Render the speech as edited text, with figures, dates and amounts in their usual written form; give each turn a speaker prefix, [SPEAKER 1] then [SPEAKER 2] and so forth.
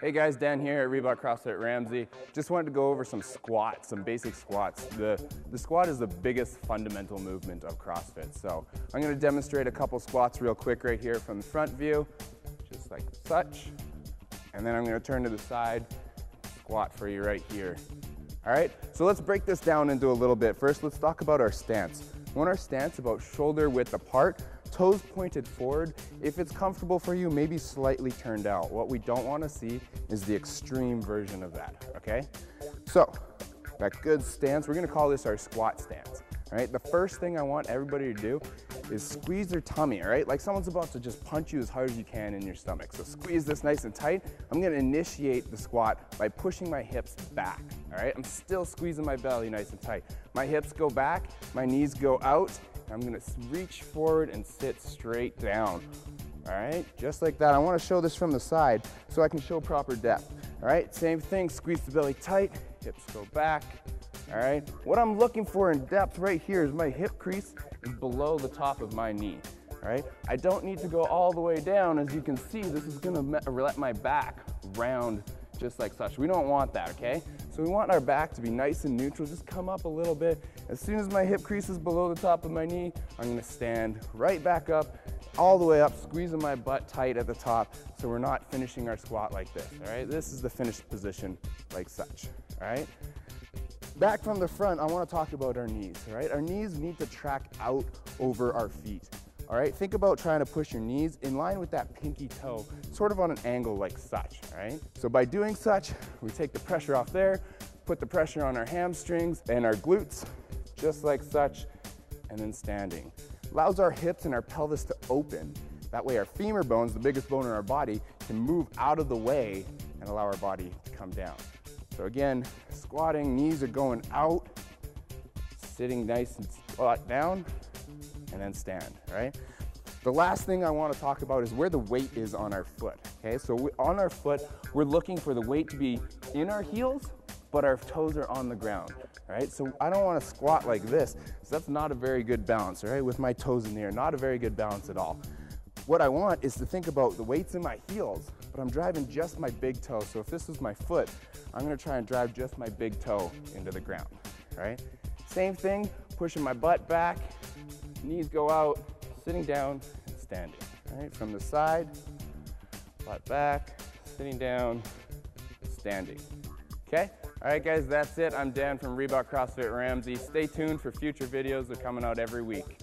[SPEAKER 1] Hey guys, Dan here at Reebok CrossFit Ramsay. Just wanted to go over some squats, some basic squats. The squat is the biggest fundamental movement of CrossFit. So I'm going to demonstrate a couple squats real quick right here from the front view, just like such. And then I'm going to turn to the side, squat for you right here. All right, so let's break this down into a little bit. First, let's talk about our stance. We want our stance about shoulder width apart, toes pointed forward. If it's comfortable for you, maybe slightly turned out. What we don't want to see is the extreme version of that, okay? So, that good stance, we're gonna call this our squat stance, all right? The first thing I want everybody to do is squeeze their tummy, all right? Like someone's about to just punch you as hard as you can in your stomach. So squeeze this nice and tight. I'm gonna initiate the squat by pushing my hips back, all right? I'm still squeezing my belly nice and tight. My hips go back, my knees go out. I'm gonna reach forward and sit straight down, all right? Just like that. I wanna show this from the side so I can show proper depth, all right? Same thing, squeeze the belly tight, hips go back, all right? What I'm looking for in depth right here is my hip crease is below the top of my knee, all right? I don't need to go all the way down. As you can see, this is gonna let my back round just like such. We don't want that, okay? So we want our back to be nice and neutral, just come up a little bit. As soon as my hip crease is below the top of my knee, I'm gonna stand right back up, all the way up, squeezing my butt tight at the top, so we're not finishing our squat like this, all right? This is the finished position, like such, all right? Back from the front, I wanna talk about our knees, all right? Our knees need to track out over our feet. All right, think about trying to push your knees in line with that pinky toe, sort of on an angle like such, all right? So by doing such, we take the pressure off there, put the pressure on our hamstrings and our glutes, just like such, and then standing. Allows our hips and our pelvis to open. That way our femur bones, the biggest bone in our body, can move out of the way and allow our body to come down. So again, squatting, knees are going out, sitting nice and squat down, and then stand, all right? The last thing I want to talk about is where the weight is on our foot, okay? So on our foot, we're looking for the weight to be in our heels, but our toes are on the ground, all right? So I don't want to squat like this, so that's not a very good balance, all right? With my toes in the air, not a very good balance at all. What I want is to think about the weight's in my heels, but I'm driving just my big toe. So if this was my foot, I'm gonna try and drive just my big toe into the ground, all right? Same thing, pushing my butt back, knees go out, sitting down, and standing, all right? From the side, butt back, sitting down, standing, okay? All right, guys, that's it. I'm Dan from Reebok CrossFit Ramsay. Stay tuned for future videos. They're coming out every week.